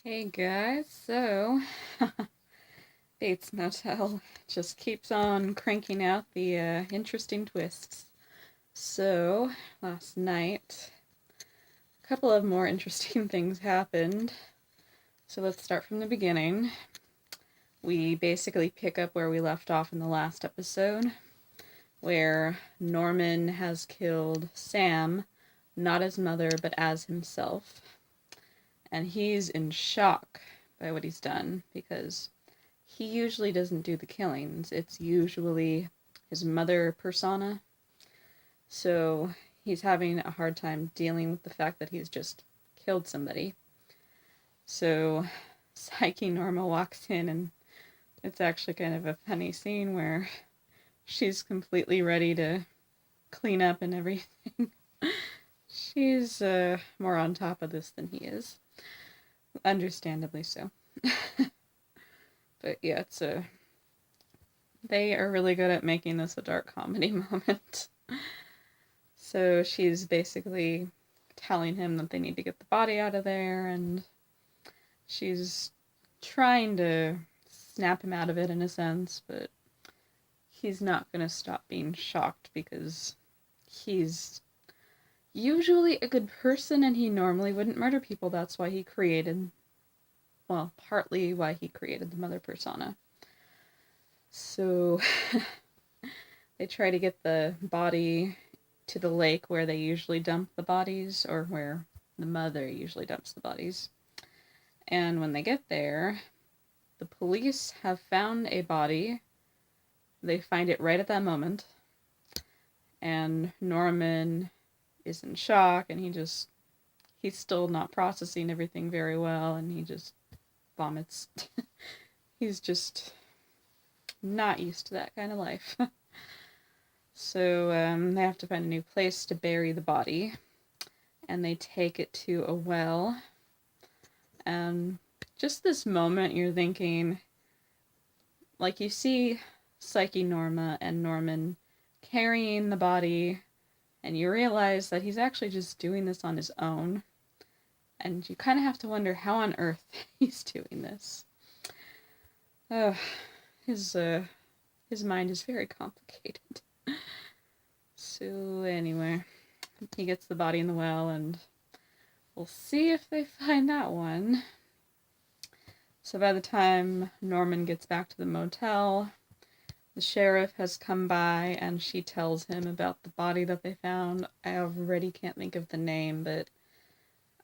Hey guys, so Bates Motel just keeps on cranking out the interesting twists. So, last night, a couple of more interesting things happened. So let's start from the beginning. We basically pick up where we left off in the last episode, where Norman has killed Sam, not as mother, but as himself. And he's in shock by what he's done, because he usually doesn't do the killings. It's usually his mother persona. So he's having a hard time dealing with the fact that he's just killed somebody. So Psyche Norma walks in, and it's actually kind of a funny scene where she's completely ready to clean up and everything. She's more on top of this than he is. Understandably so. But yeah, they are really good at making this a dark comedy moment. So she's basically telling him that they need to get the body out of there, and she's trying to snap him out of it in a sense, but he's not going to stop being shocked because he's usually a good person and he normally wouldn't murder people. That's why he created, well, partly why he created the mother persona. So they try to get the body to the lake where they usually dump the bodies, or where the mother usually dumps the bodies. And when they get there, the police have found a body. They find it right at that moment. And Norman is in shock, and he's still not processing everything very well, and he just vomits. He's just not used to that kind of life. So they have to find a new place to bury the body, and they take it to a well. And just this moment, you're thinking, like, you see Psyche Norma and Norman carrying the body, and you realize that he's actually just doing this on his own. And you kind of have to wonder how on earth he's doing this. His mind is very complicated. So anyway, he gets the body in the well, and we'll see if they find that one. So by the time Norman gets back to the motel, the sheriff has come by, and she tells him about the body that they found. I already can't think of the name, but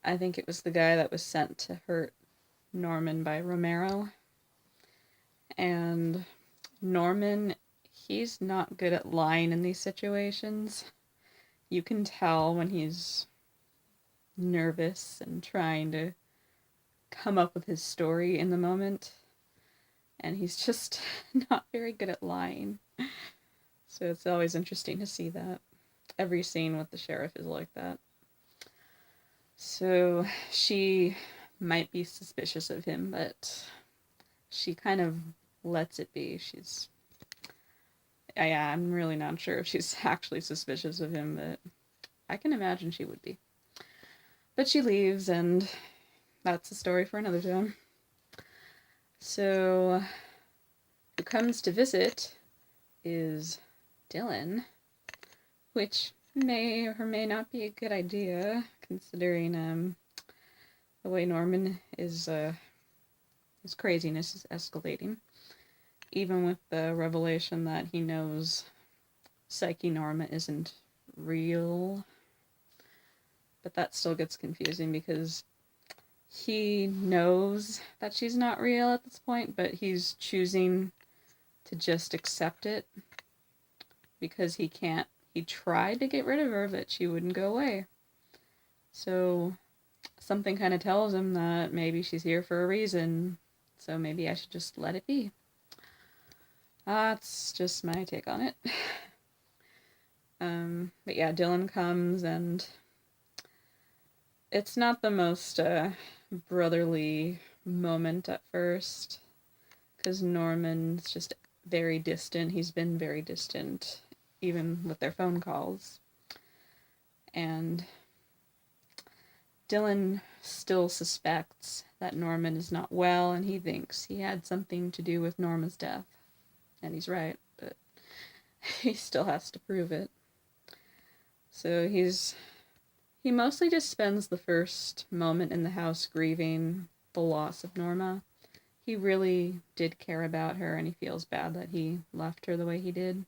I think it was the guy that was sent to hurt Norman by Romero. And Norman, he's not good at lying in these situations. You can tell when he's nervous and trying to come up with his story in the moment. And he's just not very good at lying. So it's always interesting to see that. Every scene with the sheriff is like that. So she might be suspicious of him, but she kind of lets it be. I'm really not sure if she's actually suspicious of him, but I can imagine she would be. But she leaves, and that's a story for another time. So, who comes to visit is Dylan, which may or may not be a good idea, considering the way Norman is, his craziness is escalating. Even with the revelation that he knows Psyche Norma isn't real. But that still gets confusing because he knows that she's not real at this point, but he's choosing to just accept it because he can't. He tried to get rid of her, but she wouldn't go away. So something kind of tells him that maybe she's here for a reason, so maybe I should just let it be. That's just my take on it. But yeah, Dylan comes, and it's not the most brotherly moment at first, because Norman's just very distant. He's been very distant, even with their phone calls. And Dylan still suspects that Norman is not well, and he thinks he had something to do with Norma's death. And he's right, but he still has to prove it. So he mostly just spends the first moment in the house grieving the loss of Norma. He really did care about her, and he feels bad that he left her the way he did.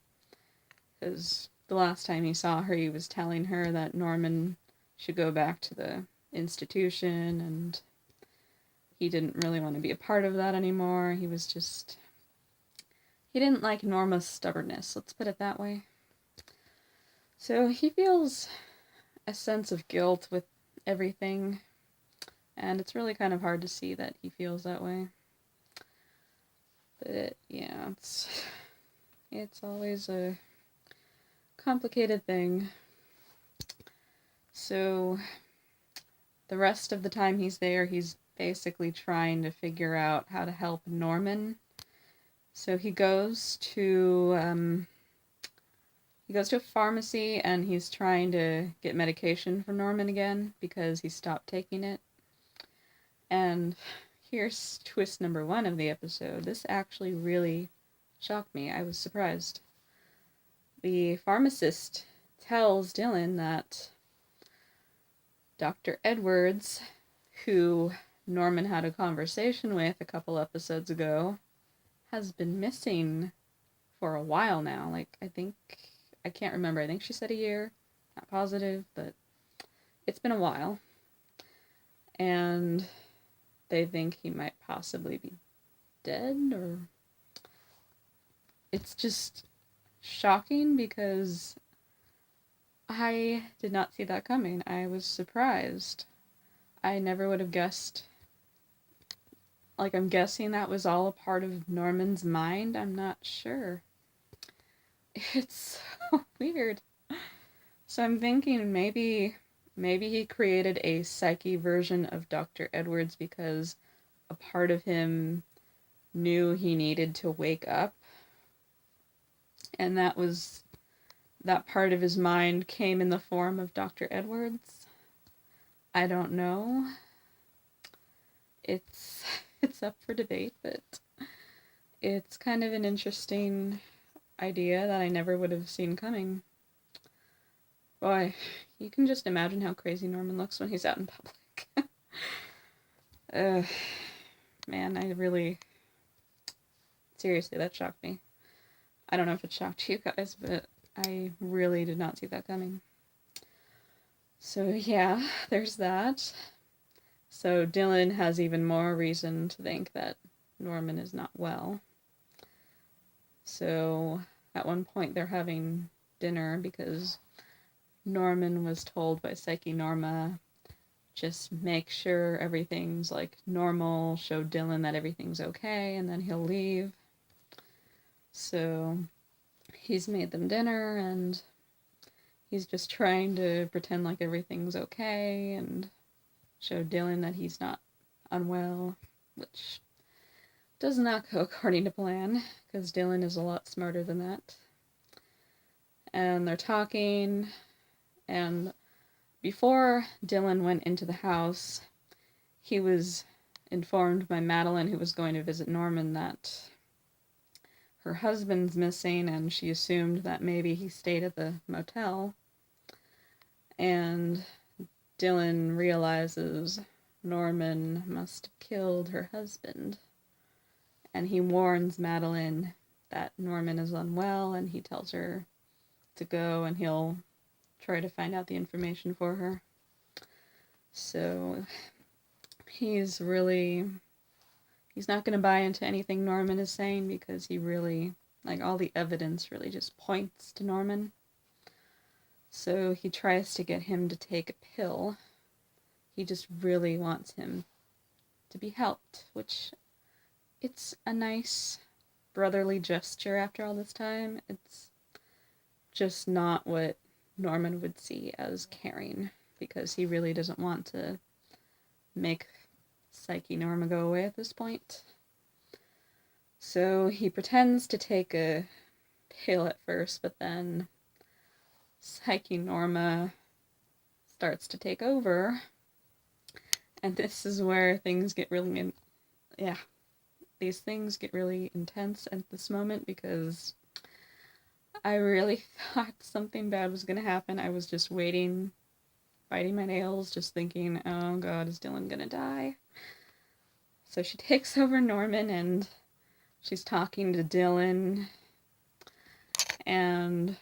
Because the last time he saw her, he was telling her that Norman should go back to the institution, and he didn't really want to be a part of that anymore. He didn't like Norma's stubbornness, let's put it that way. So he feels a sense of guilt with everything, and it's really kind of hard to see that he feels that way. But yeah, it's always a complicated thing. So the rest of the time he's there, he's basically trying to figure out how to help Norman. So he goes to a pharmacy, and he's trying to get medication for Norman again because he stopped taking it. And here's twist number 1 of the episode. This actually really shocked me. I was surprised. The pharmacist tells Dylan that Dr. Edwards, who Norman had a conversation with a couple episodes ago, has been missing for a while now. Like, I can't remember. I think she said a year. Not positive, but it's been a while. And they think he might possibly be dead, or... It's just shocking because I did not see that coming. I was surprised. I never would have guessed. Like, I'm guessing that was all a part of Norman's mind. I'm not sure. It's so weird. So I'm thinking maybe he created a psyche version of Dr. Edwards because a part of him knew he needed to wake up. And that part of his mind came in the form of Dr. Edwards. I don't know. It's up for debate, but it's kind of an interesting idea that I never would have seen coming. Boy, you can just imagine how crazy Norman looks when he's out in public. Man, seriously, that shocked me. I don't know if it shocked you guys, but I really did not see that coming. So yeah, there's that. So Dylan has even more reason to think that Norman is not well. So at one point they're having dinner because Norman was told by Psyche Norma, just make sure everything's like normal, show Dylan that everything's okay, and then he'll leave. So he's made them dinner, and he's just trying to pretend like everything's okay and show Dylan that he's not unwell, which does not go according to plan, because Dylan is a lot smarter than that. And they're talking, and before Dylan went into the house, he was informed by Madeline, who was going to visit Norman, that her husband's missing, and she assumed that maybe he stayed at the motel. And Dylan realizes Norman must have killed her husband. And he warns Madeline that Norman is unwell, and he tells her to go, and he'll try to find out the information for her. So he's not going to buy into anything Norman is saying, because he really, like, all the evidence really just points to Norman. So he tries to get him to take a pill. He just really wants him to be helped, which it's a nice brotherly gesture after all this time. It's just not what Norman would see as caring, because he really doesn't want to make Psyche Norma go away at this point. So he pretends to take a pill at first, but then Psyche Norma starts to take over, And this is where things get really, yeah, these things get really intense at this moment because I really thought something bad was going to happen. I was just waiting, biting my nails, just thinking, oh god, is Dylan going to die? So she takes over Norman and she's talking to Dylan and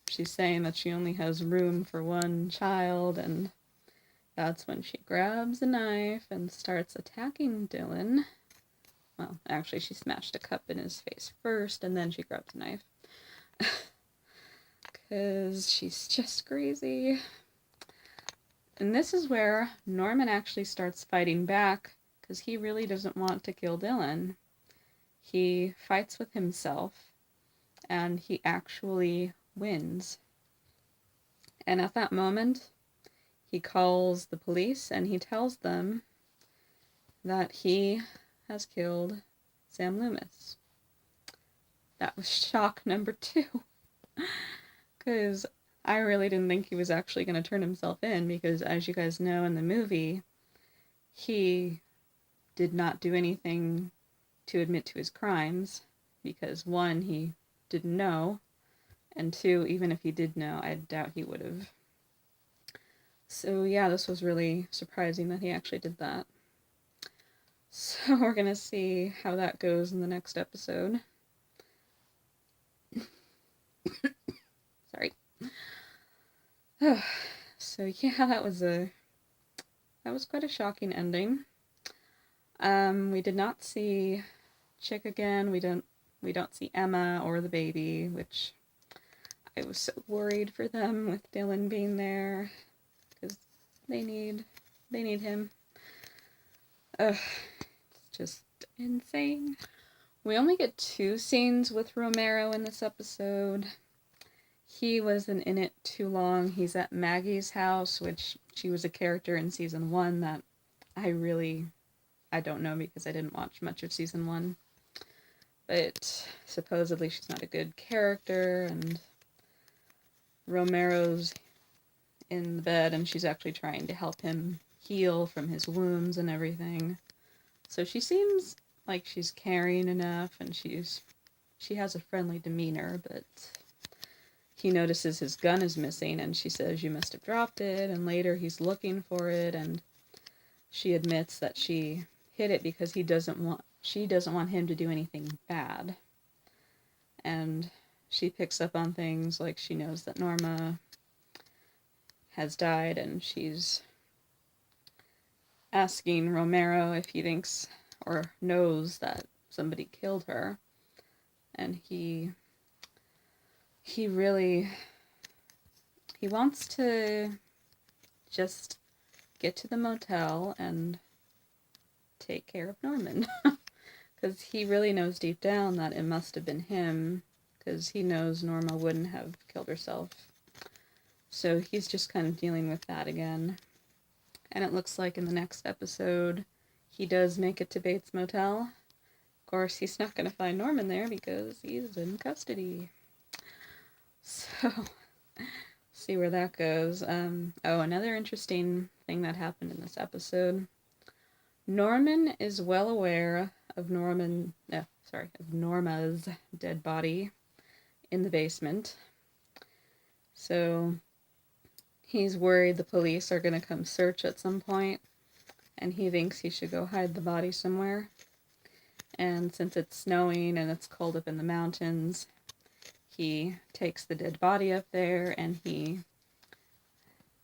she's saying that she only has room for one child, and that's when she grabs a knife and starts attacking Dylan. Well, actually, she smashed a cup in his face first, and then she grabs a knife. Because she's just crazy. And this is where Norman actually starts fighting back, because he really doesn't want to kill Dylan. He fights with himself, and he actually wins. And at that moment, he calls the police and he tells them that he has killed Sam Loomis. That was shock number 2. Because I really didn't think he was actually going to turn himself in, because as you guys know in the movie, he did not do anything to admit to his crimes, because 1, he didn't know, and 2, even if he did know, I doubt he would have. So yeah, this was really surprising that he actually did that. So we're gonna see how that goes in the next episode. Sorry. So yeah, that was quite a shocking ending. We did not see Chick again. We don't see Emma or the baby, which I was so worried for them with Dylan being there, because they need him. It's just insane. We only get 2 scenes with Romero in this episode. He wasn't in it too long. He's at Maggie's house, which she was a character in season 1 that I don't know because I didn't watch much of season 1. But supposedly she's not a good character, and Romero's in the bed and she's actually trying to help him heal from his wounds and everything. So she seems like she's caring enough, and she has a friendly demeanor, but he notices his gun is missing and she says, "You must have dropped it," and later he's looking for it, and she admits that she hid it because she doesn't want him to do anything bad. And she picks up on things like she knows that Norma has died, and she's asking Romero if he thinks or knows that somebody killed her. And he wants to just get to the motel and take care of Norman. Because he really knows deep down that it must have been him, because he knows Norma wouldn't have killed herself. So he's just kind of dealing with that again. And it looks like in the next episode, he does make it to Bates Motel. Of course, he's not going to find Norman there because he's in custody. So, see where that goes. Another interesting thing that happened in this episode. Norman is well aware of Norma's dead body in the basement. So he's worried the police are going to come search at some point, and he thinks he should go hide the body somewhere. And since it's snowing and it's cold up in the mountains, he takes the dead body up there and he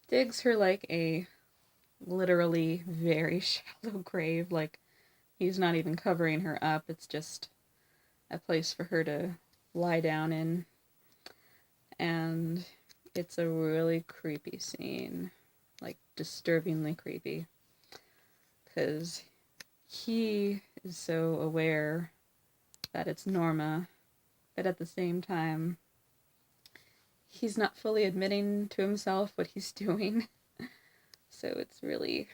digs her like a literally very shallow grave. Like, he's not even covering her up. It's just a place for her to lie down in. And it's a really creepy scene. Like, disturbingly creepy. Because he is so aware that it's Norma, but at the same time, he's not fully admitting to himself what he's doing. So it's really...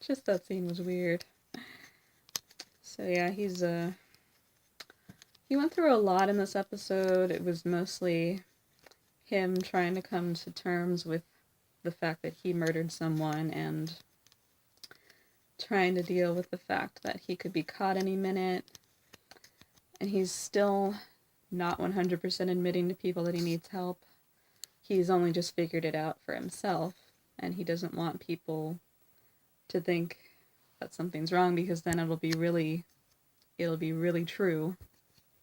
just that scene was weird. So yeah, he went through a lot in this episode. It was mostly him trying to come to terms with the fact that he murdered someone and trying to deal with the fact that he could be caught any minute. And he's still not 100% admitting to people that he needs help. He's only just figured it out for himself, and he doesn't want people to think that something's wrong, because then it'll be really true,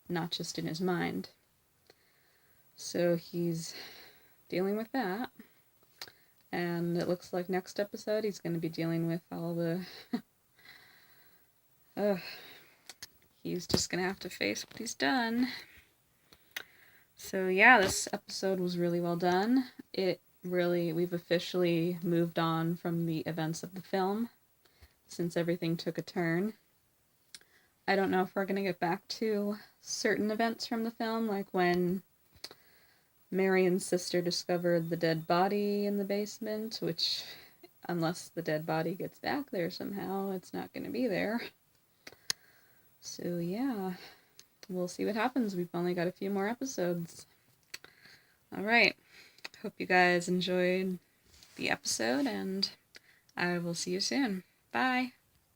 not just in his mind. So he's dealing with that. And it looks like next episode he's going to be dealing with all the... he's just going to have to face what he's done. So yeah, this episode was really well done. We've officially moved on from the events of the film, since everything took a turn. I don't know if we're going to get back to certain events from the film, like when Marion's sister discovered the dead body in the basement, which, unless the dead body gets back there somehow, it's not going to be there. So yeah, we'll see what happens. We've only got a few more episodes. Alright, hope you guys enjoyed the episode, and I will see you soon. Bye!